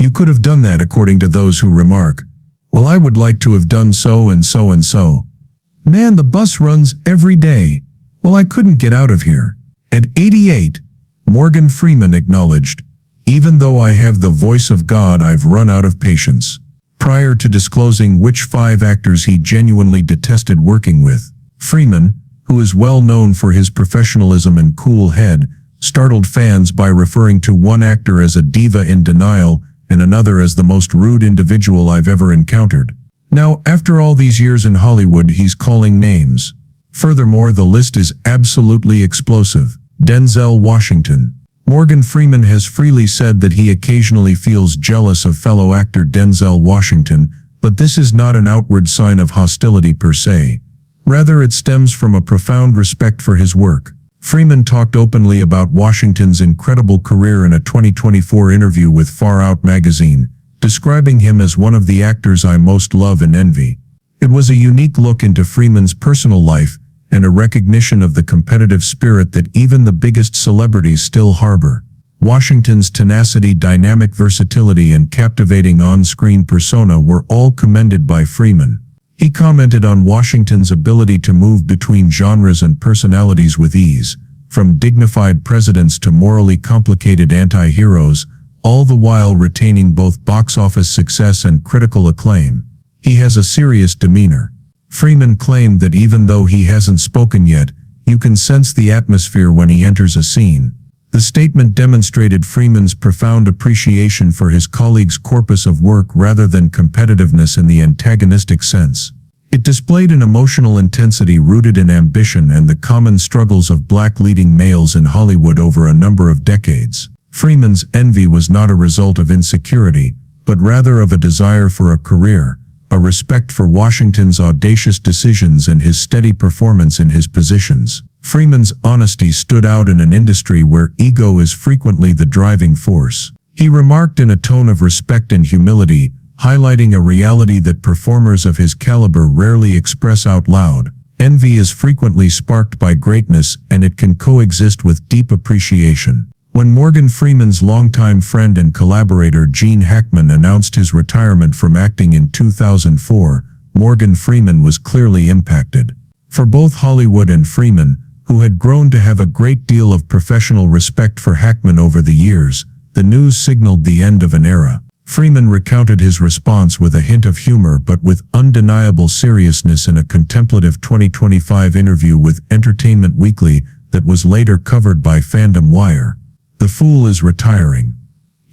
You could have done that, according to those who remark, well, I would like to have done so and so and so. Man, the bus runs every day. Well, I couldn't get out of here. At 88, Morgan Freeman acknowledged, even though I have the voice of God, I've run out of patience. Prior to disclosing which 5 actors he genuinely detested working with, Freeman, who is well known for his professionalism and cool head, startled fans by referring to one actor as a diva in denial and another as the most rude individual I've ever encountered. Now, after all these years in Hollywood, he's calling names. Furthermore, the list is absolutely explosive. Denzel Washington. Morgan Freeman has freely said that he occasionally feels jealous of fellow actor Denzel Washington, but this is not an outward sign of hostility per se. Rather, it stems from a profound respect for his work. Freeman talked openly about Washington's incredible career in a 2024 interview with Far Out magazine, describing him as one of the actors I most love and envy. It was a unique look into Freeman's personal life and a recognition of the competitive spirit that even the biggest celebrities still harbor. Washington's tenacity, dynamic versatility, and captivating on-screen persona were all commended by Freeman. He commented on Washington's ability to move between genres and personalities with ease, from dignified presidents to morally complicated anti-heroes, all the while retaining both box office success and critical acclaim. He has a serious demeanor. Freeman claimed that even though he hasn't spoken yet, you can sense the atmosphere when he enters a scene. The statement demonstrated Freeman's profound appreciation for his colleagues' corpus of work rather than competitiveness in the antagonistic sense. It displayed an emotional intensity rooted in ambition and the common struggles of black leading males in Hollywood over a number of decades. Freeman's envy was not a result of insecurity, but rather of a desire for a career, a respect for Washington's audacious decisions and his steady performance in his positions. Freeman's honesty stood out in an industry where ego is frequently the driving force. He remarked in a tone of respect and humility, highlighting a reality that performers of his caliber rarely express out loud. Envy is frequently sparked by greatness, and it can coexist with deep appreciation. When Morgan Freeman's longtime friend and collaborator Gene Hackman announced his retirement from acting in 2004, Morgan Freeman was clearly impacted. For both Hollywood and Freeman, who had grown to have a great deal of professional respect for Hackman over the years, the news signaled the end of an era. Freeman recounted his response with a hint of humor but with undeniable seriousness in a contemplative 2025 interview with Entertainment Weekly that was later covered by Fandom Wire. "The fool is retiring.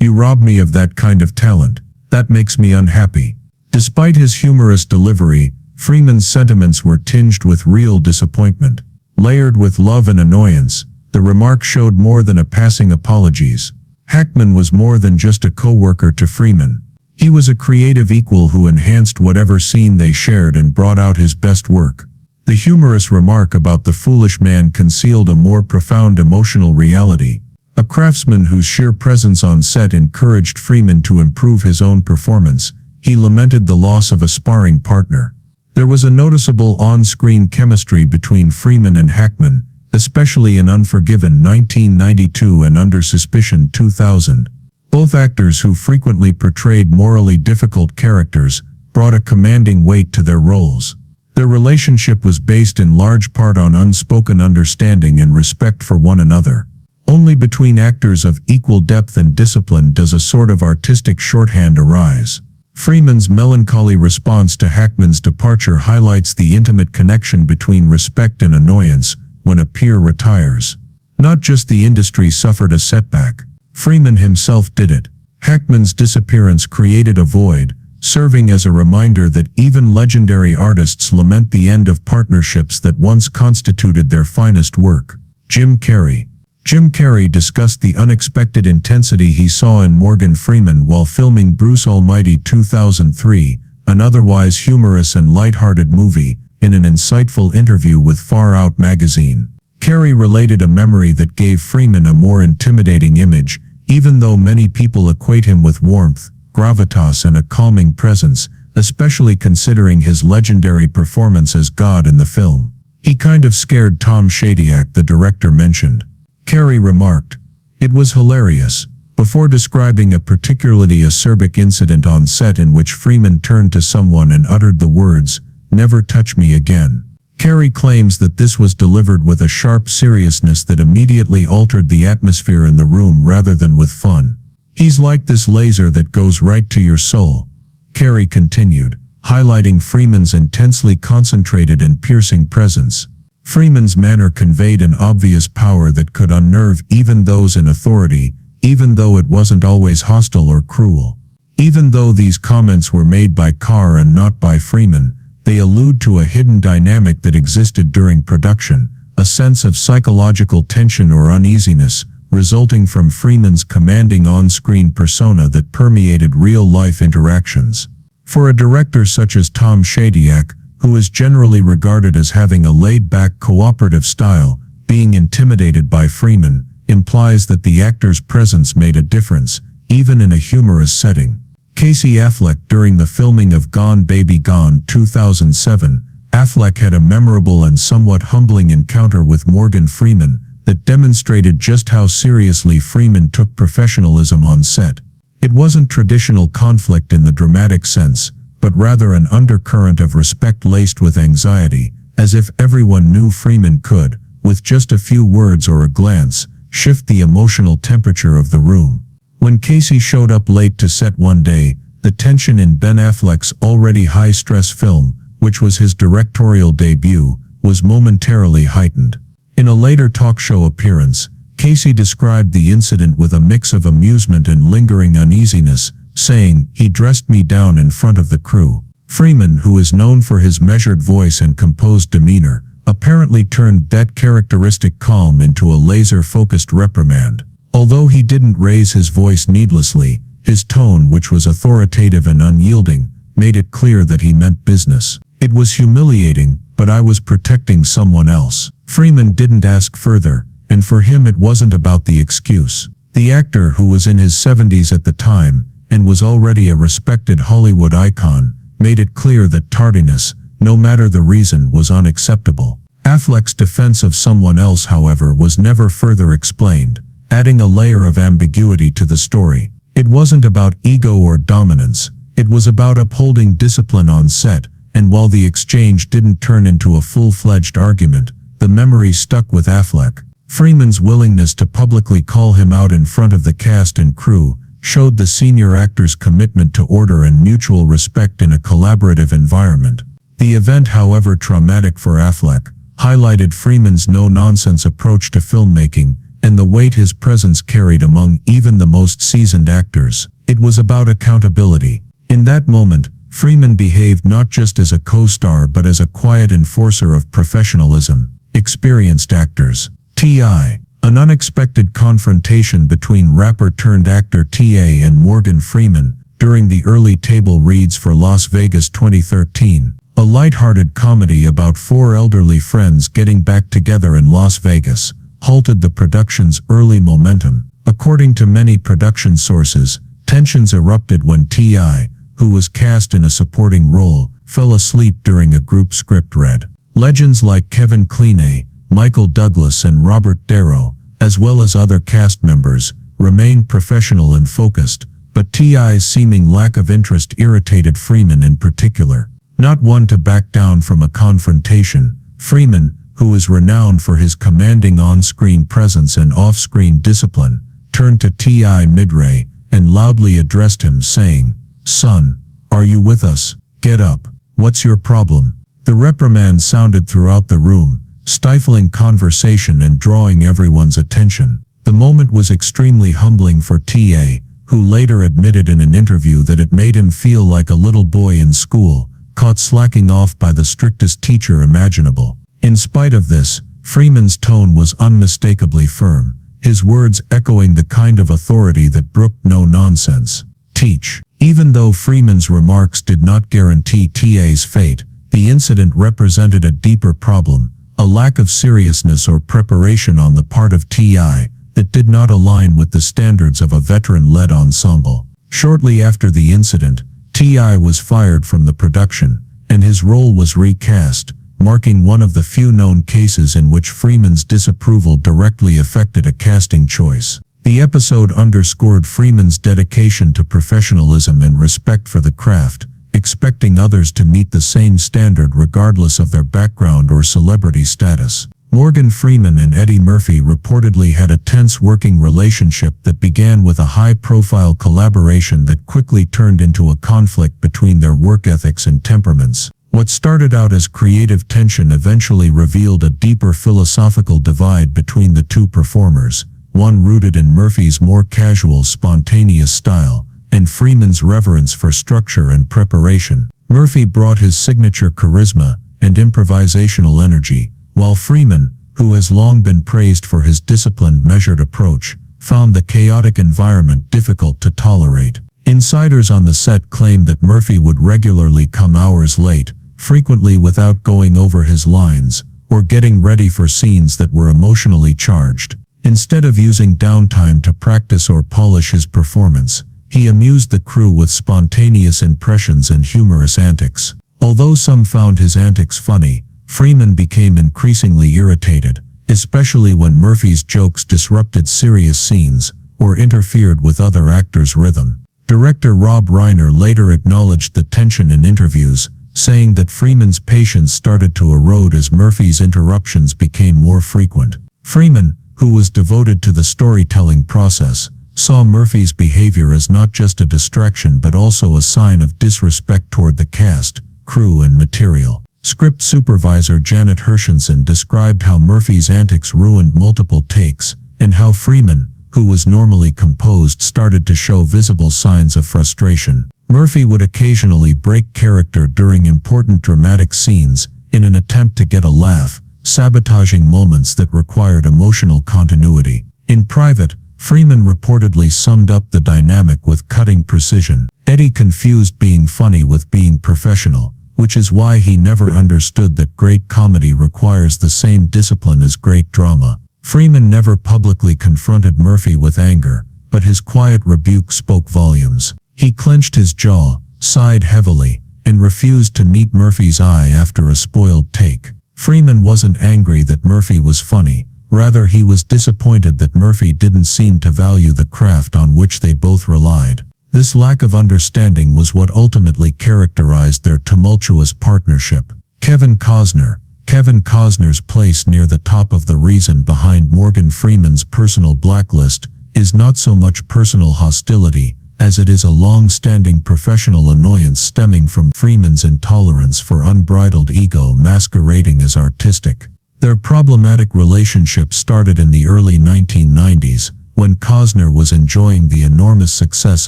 You rob me of that kind of talent. That makes me unhappy." Despite his humorous delivery, Freeman's sentiments were tinged with real disappointment. Layered with love and annoyance, the remark showed more than a passing apologies. Hackman was more than just a co-worker to Freeman. He was a creative equal who enhanced whatever scene they shared and brought out his best work. The humorous remark about the foolish man concealed a more profound emotional reality. A craftsman whose sheer presence on set encouraged Freeman to improve his own performance, he lamented the loss of a sparring partner. There was a noticeable on-screen chemistry between Freeman and Hackman, especially in Unforgiven 1992 and Under Suspicion 2000. Both actors, who frequently portrayed morally difficult characters, brought a commanding weight to their roles. Their relationship was based in large part on unspoken understanding and respect for one another. Only between actors of equal depth and discipline does a sort of artistic shorthand arise. Freeman's melancholy response to Hackman's departure highlights the intimate connection between respect and annoyance when a peer retires. Not just the industry suffered a setback. Freeman himself did it. Hackman's disappearance created a void, serving as a reminder that even legendary artists lament the end of partnerships that once constituted their finest work. Jim Carrey. Jim Carrey discussed the unexpected intensity he saw in Morgan Freeman while filming Bruce Almighty 2003, an otherwise humorous and lighthearted movie, in an insightful interview with Far Out magazine. Carrey related a memory that gave Freeman a more intimidating image, even though many people equate him with warmth, gravitas, and a calming presence, especially considering his legendary performance as God in the film. "He kind of scared Tom Shadyac," the director mentioned. Carrey remarked, "It was hilarious, Before describing a particularly acerbic incident on set in which Freeman turned to someone and uttered the words, "Never touch me again," Carey claims that this was delivered with a sharp seriousness that immediately altered the atmosphere in the room rather than with fun. "He's like this laser that goes right to your soul," Carey continued, highlighting Freeman's intensely concentrated and piercing presence. Freeman's manner conveyed an obvious power that could unnerve even those in authority, even though it wasn't always hostile or cruel. Even though these comments were made by Carr and not by Freeman, they allude to a hidden dynamic that existed during production, a sense of psychological tension or uneasiness, resulting from Freeman's commanding on-screen persona that permeated real-life interactions. For a director such as Tom Shadyac, who is generally regarded as having a laid-back cooperative style, being intimidated by Freeman implies that the actor's presence made a difference, even in a humorous setting. Casey Affleck. During the filming of Gone Baby Gone 2007, Affleck had a memorable and somewhat humbling encounter with Morgan Freeman that demonstrated just how seriously Freeman took professionalism on set. It wasn't traditional conflict in the dramatic sense, but rather an undercurrent of respect laced with anxiety, as if everyone knew Freeman could, with just a few words or a glance, shift the emotional temperature of the room. When Casey showed up late to set one day, the tension in Ben Affleck's already high-stress film, which was his directorial debut, was momentarily heightened. In a later talk show appearance, Casey described the incident with a mix of amusement and lingering uneasiness, saying, "He dressed me down in front of the crew." Freeman, who is known for his measured voice and composed demeanor, apparently turned that characteristic calm into a laser-focused reprimand. Although he didn't raise his voice needlessly, his tone, which was authoritative and unyielding, made it clear that he meant business. "It was humiliating, but I was protecting someone else." Freeman didn't ask further, and for him it wasn't about the excuse. The actor, who was in his 70s at the time, and was already a respected Hollywood icon, made it clear that tardiness, no matter the reason, was unacceptable. Affleck's defense of someone else, however, was never further explained, adding a layer of ambiguity to the story. It wasn't about ego or dominance, it was about upholding discipline on set, and while the exchange didn't turn into a full-fledged argument, the memory stuck with Affleck. Freeman's willingness to publicly call him out in front of the cast and crew showed the senior actor's commitment to order and mutual respect in a collaborative environment. The event, however traumatic for Affleck, highlighted Freeman's no-nonsense approach to filmmaking and the weight his presence carried among even the most seasoned actors. It was about accountability. In that moment, Freeman behaved not just as a co-star but as a quiet enforcer of professionalism. Experienced actors. T.I. An unexpected confrontation between rapper-turned-actor T.A. and Morgan Freeman during the early table reads for Las Vegas 2013. A light-hearted comedy about four elderly friends getting back together in Las Vegas halted the production's early momentum. According to many production sources, tensions erupted when T.I., who was cast in a supporting role, fell asleep during a group script read. Legends like Kevin Kline, Michael Douglas and Robert Darrow, as well as other cast members, remained professional and focused, but T.I.'s seeming lack of interest irritated Freeman in particular. Not one to back down from a confrontation, Freeman, who is renowned for his commanding on-screen presence and off-screen discipline, turned to T.I. midway and loudly addressed him, saying, "Son, are you with us? Get up. What's your problem?" The reprimand sounded throughout the room, stifling conversation and drawing everyone's attention. The moment was extremely humbling for T.A., who later admitted in an interview that it made him feel like a little boy in school, caught slacking off by the strictest teacher imaginable. In spite of this, Freeman's tone was unmistakably firm, his words echoing the kind of authority that brooked no nonsense. Teach. Even though Freeman's remarks did not guarantee T.A.'s fate, the incident represented a deeper problem, a lack of seriousness or preparation on the part of T.I. that did not align with the standards of a veteran-led ensemble. Shortly after the incident, T.I. was fired from the production, and his role was recast, marking one of the few known cases in which Freeman's disapproval directly affected a casting choice. The episode underscored Freeman's dedication to professionalism and respect for the craft, expecting others to meet the same standard regardless of their background or celebrity status. Morgan Freeman and Eddie Murphy reportedly had a tense working relationship that began with a high-profile collaboration that quickly turned into a conflict between their work ethics and temperaments. What started out as creative tension eventually revealed a deeper philosophical divide between the two performers, one rooted in Murphy's more casual, spontaneous style, and Freeman's reverence for structure and preparation. Murphy brought his signature charisma and improvisational energy, while Freeman, who has long been praised for his disciplined, measured approach, found the chaotic environment difficult to tolerate. Insiders on the set claim that Murphy would regularly come hours late, frequently without going over his lines, or getting ready for scenes that were emotionally charged. Instead of using downtime to practice or polish his performance, he amused the crew with spontaneous impressions and humorous antics. Although some found his antics funny, Freeman became increasingly irritated, especially when Murphy's jokes disrupted serious scenes or interfered with other actors' rhythm. Director Rob Reiner later acknowledged the tension in interviews, saying that Freeman's patience started to erode as Murphy's interruptions became more frequent. Freeman, who was devoted to the storytelling process, saw Murphy's behavior as not just a distraction but also a sign of disrespect toward the cast, crew and material. Script supervisor Janet Hershenson described how Murphy's antics ruined multiple takes, and how Freeman, who was normally composed, started to show visible signs of frustration. Murphy would occasionally break character during important dramatic scenes, in an attempt to get a laugh, sabotaging moments that required emotional continuity. In private, Freeman reportedly summed up the dynamic with cutting precision. Eddie confused being funny with being professional, which is why he never understood that great comedy requires the same discipline as great drama. Freeman never publicly confronted Murphy with anger, but his quiet rebuke spoke volumes. He clenched his jaw, sighed heavily, and refused to meet Murphy's eye after a spoiled take. Freeman wasn't angry that Murphy was funny, rather he was disappointed that Murphy didn't seem to value the craft on which they both relied. This lack of understanding was what ultimately characterized their tumultuous partnership. Kevin Costner's place near the top of the reason behind Morgan Freeman's personal blacklist is not so much personal hostility, as it is a long-standing professional annoyance stemming from Freeman's intolerance for unbridled ego masquerading as artistic. Their problematic relationship started in the early 1990s, when Costner was enjoying the enormous success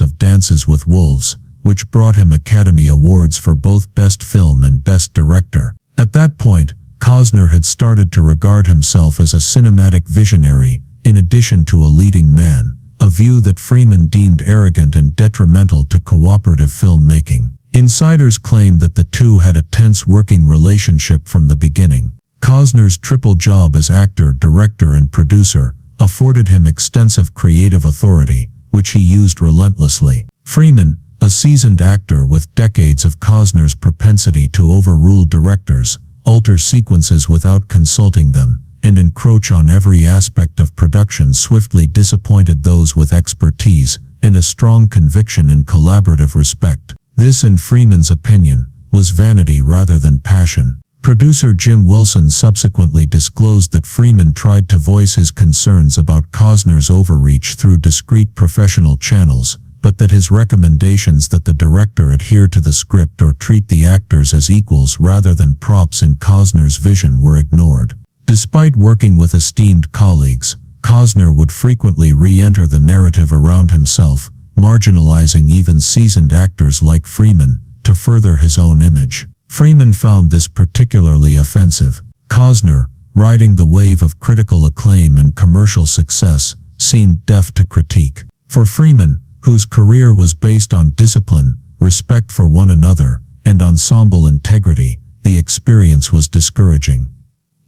of Dances with Wolves, which brought him Academy Awards for both Best Film and Best Director. At that point, Costner had started to regard himself as a cinematic visionary, in addition to a leading man, a view that Freeman deemed arrogant and detrimental to cooperative filmmaking. Insiders claim that the two had a tense working relationship from the beginning. Costner's triple job as actor, director, and producer afforded him extensive creative authority, which he used relentlessly. Freeman, a seasoned actor with decades of Costner's propensity to overrule directors, alter sequences without consulting them, and encroach on every aspect of production, swiftly disappointed those with expertise and a strong conviction in collaborative respect. This, in Freeman's opinion, was vanity rather than passion. Producer Jim Wilson subsequently disclosed that Freeman tried to voice his concerns about Costner's overreach through discreet professional channels, but that his recommendations that the director adhere to the script or treat the actors as equals rather than props in Costner's vision were ignored. Despite working with esteemed colleagues, Costner would frequently re-enter the narrative around himself, marginalizing even seasoned actors like Freeman, to further his own image. Freeman found this particularly offensive. Costner, riding the wave of critical acclaim and commercial success, seemed deaf to critique. For Freeman, whose career was based on discipline, respect for one another, and ensemble integrity, the experience was discouraging.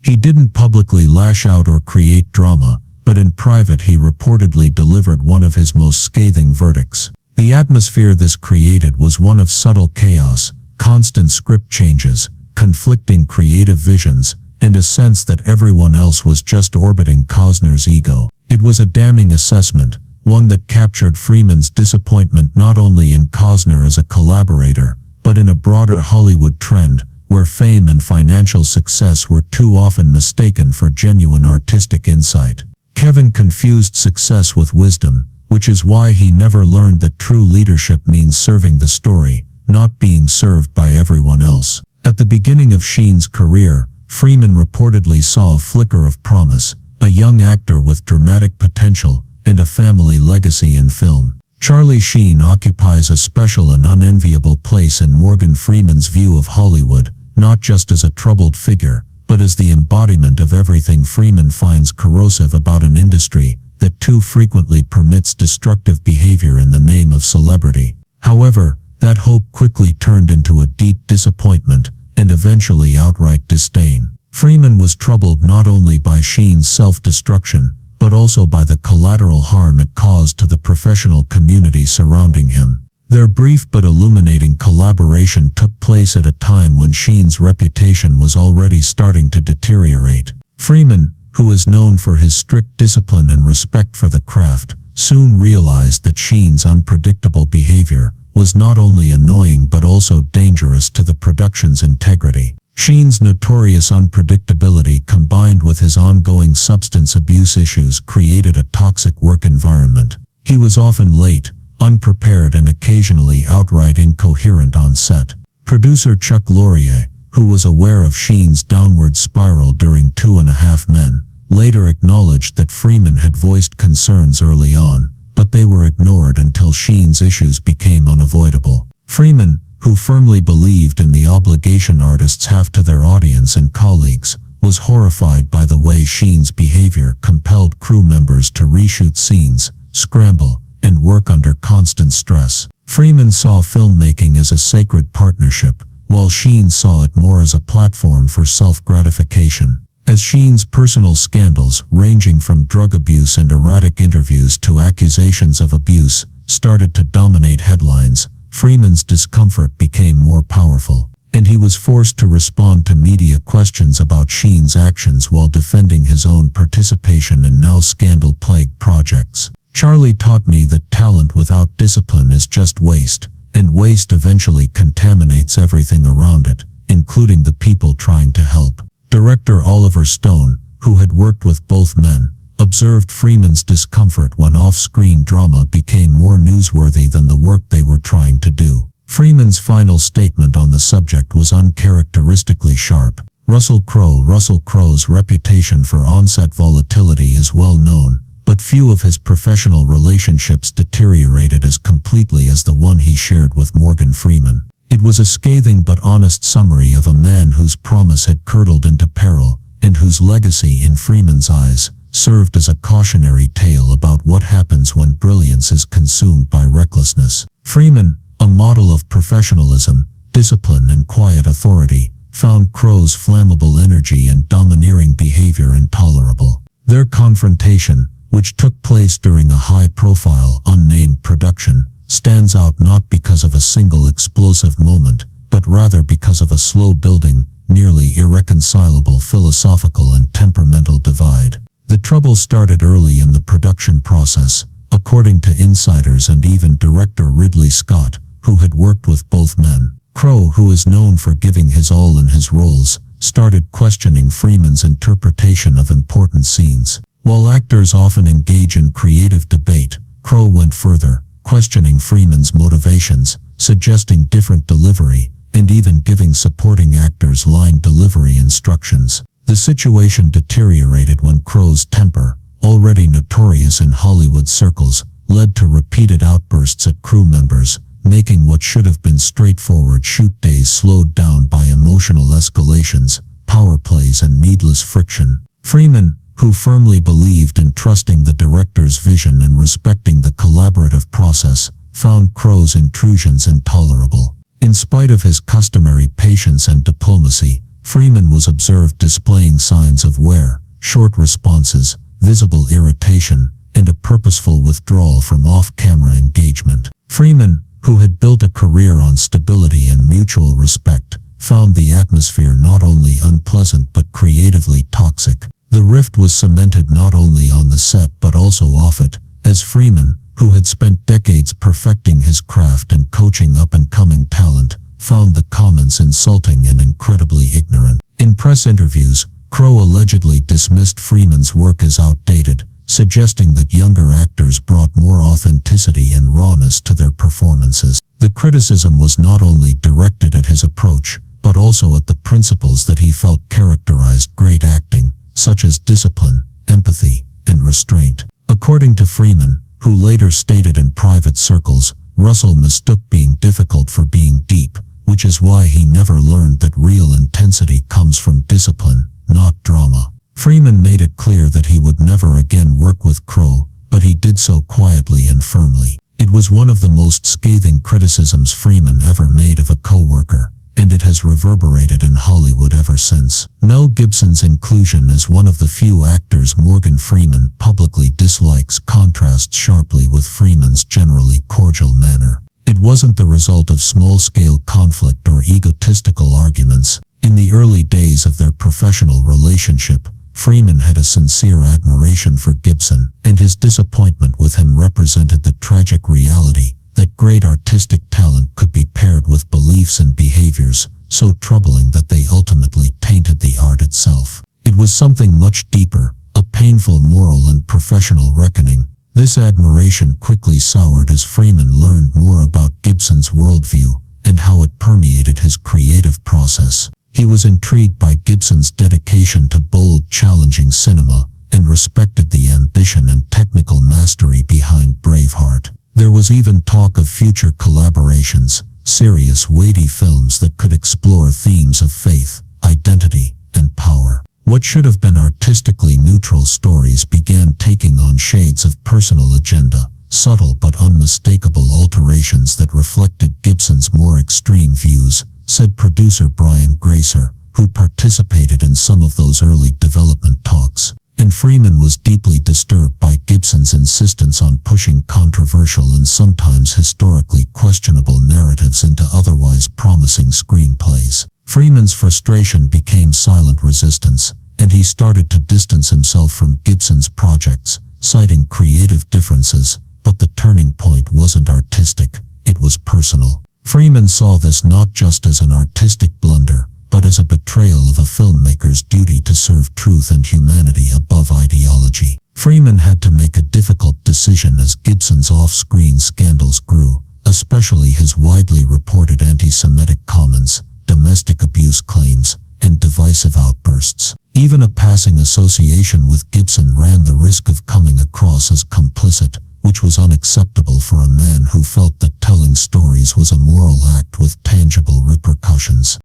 He didn't publicly lash out or create drama, but in private he reportedly delivered one of his most scathing verdicts. The atmosphere this created was one of subtle chaos, constant script changes, conflicting creative visions, and a sense that everyone else was just orbiting Costner's ego. It was a damning assessment, one that captured Freeman's disappointment not only in Costner as a collaborator, but in a broader Hollywood trend, where fame and financial success were too often mistaken for genuine artistic insight. Kevin confused success with wisdom, which is why he never learned that true leadership means serving the story, not being served by everyone else. At the beginning of Sheen's career, Freeman reportedly saw a flicker of promise, a young actor with dramatic potential, and a family legacy in film. Charlie Sheen occupies a special and unenviable place in Morgan Freeman's view of Hollywood, not just as a troubled figure, but as the embodiment of everything Freeman finds corrosive about an industry that too frequently permits destructive behavior in the name of celebrity. However, that hope quickly turned into a deep disappointment, and eventually outright disdain. Freeman was troubled not only by Sheen's self-destruction, but also by the collateral harm it caused to the professional community surrounding him. Their brief but illuminating collaboration took place at a time when Sheen's reputation was already starting to deteriorate. Freeman, who is known for his strict discipline and respect for the craft, soon realized that Sheen's unpredictable behavior was not only annoying but also dangerous to the production's integrity. Sheen's notorious unpredictability combined with his ongoing substance abuse issues created a toxic work environment. He was often late, unprepared and occasionally outright incoherent on set. Producer Chuck Laurier, who was aware of Sheen's downward spiral during 2.5 Men, later acknowledged that Freeman had voiced concerns early on, but they were ignored until Sheen's issues became unavoidable. Freeman, who firmly believed in the obligation artists have to their audience and colleagues, was horrified by the way Sheen's behavior compelled crew members to reshoot scenes, scramble, and work under constant stress. Freeman saw filmmaking as a sacred partnership, while Sheen saw it more as a platform for self-gratification. As Sheen's personal scandals, ranging from drug abuse and erratic interviews to accusations of abuse, started to dominate headlines, Freeman's discomfort became more powerful, and he was forced to respond to media questions about Sheen's actions while defending his own participation in now scandal-plagued projects. Charlie taught me that talent without discipline is just waste, and waste eventually contaminates everything around it, including the people trying to help. Director Oliver Stone, who had worked with both men, observed Freeman's discomfort when off-screen drama became more newsworthy than the work they were trying to do. Freeman's final statement on the subject was uncharacteristically sharp. Russell Crowe's reputation for on-set volatility is well known, but few of his professional relationships deteriorated as completely as the one he shared with Morgan Freeman. It was a scathing but honest summary of a man whose promise had curdled into peril, and whose legacy, in Freeman's eyes, served as a cautionary tale about what happens when brilliance is consumed by recklessness. Freeman, a model of professionalism, discipline and quiet authority, found Crowe's flammable energy and domineering behavior intolerable. Their confrontation, which took place during a high-profile, unnamed production, stands out not because of a single explosive moment, but rather because of a slow-building, nearly irreconcilable philosophical and temperamental divide. The trouble started early in the production process, according to insiders and even director Ridley Scott, who had worked with both men. Crowe, who is known for giving his all in his roles, started questioning Freeman's interpretation of important scenes. While actors often engage in creative debate, Crowe went further, questioning Freeman's motivations, suggesting different delivery, and even giving supporting actors line delivery instructions. The situation deteriorated when Crowe's temper, already notorious in Hollywood circles, led to repeated outbursts at crew members, making what should have been straightforward shoot days slowed down by emotional escalations, power plays and needless friction. Freeman, who firmly believed in trusting the director's vision and respecting the collaborative process, found Crowe's intrusions intolerable. In spite of his customary patience and diplomacy, Freeman was observed displaying signs of wear, short responses, visible irritation, and a purposeful withdrawal from off-camera engagement. Freeman, who had built a career on stability and mutual respect, found the atmosphere not only unpleasant but creatively toxic. The rift was cemented not only on the set but also off it, as Freeman, who had spent decades perfecting his craft and coaching up-and-coming talent, found the comments insulting and incredibly ignorant. In press interviews, Crowe allegedly dismissed Freeman's work as outdated, suggesting that younger actors brought more authenticity and rawness to their performances. The criticism was not only directed at his approach, but also at the principles that he felt characterized great acting, such as discipline, empathy, and restraint. According to Freeman, who later stated in private circles, Russell mistook being difficult for being deep, which is why he never learned that real intensity comes from discipline, not drama. Freeman made it clear that he would never again work with Crowe, but he did so quietly and firmly. It was one of the most scathing criticisms Freeman ever made of a co-worker, and it has reverberated in Hollywood ever since. Mel Gibson's inclusion as one of the few actors Morgan Freeman publicly dislikes contrasts sharply with Freeman's generally cordial manner. It wasn't the result of small-scale conflict or egotistical arguments. In the early days of their professional relationship, Freeman had a sincere admiration for Gibson, and his disappointment with him represented the tragic reality that great artistic talent could be paired with beliefs and behaviors so troubling that they ultimately tainted the art itself. It was something much deeper, a painful moral and professional reckoning. This admiration quickly soured as Freeman learned more about Gibson's worldview and how it permeated his creative process. He was intrigued by Gibson's dedication to bold, challenging cinema and respected the ambition and technical mastery behind Braveheart. There was even talk of future collaborations, serious, weighty films that could explore themes of faith, identity, and power. What should have been artistically neutral stories began taking on shades of personal agenda, subtle but unmistakable alterations that reflected Gibson's more extreme views, said producer Brian Grazer, who participated in some of those early development talks. And Freeman was deeply disturbed by Gibson's insistence on pushing controversial and sometimes historically questionable narratives into otherwise promising screenplays. Freeman's frustration became silent resistance, and he started to distance himself from Gibson's projects, citing creative differences. But the turning point wasn't artistic, it was personal. Freeman saw this not just as an artistic blunder, but as a betrayal of a filmmaker's duty to serve truth and humanity above ideology. Freeman had to make a difficult decision as Gibson's off-screen scandals grew, especially his widely reported anti-Semitic comments, domestic abuse claims, and divisive outbursts. Even a passing association with Gibson ran the risk of coming across as complicit, which was unacceptable for a man who felt that telling stories was a moral act with tangible repercussions.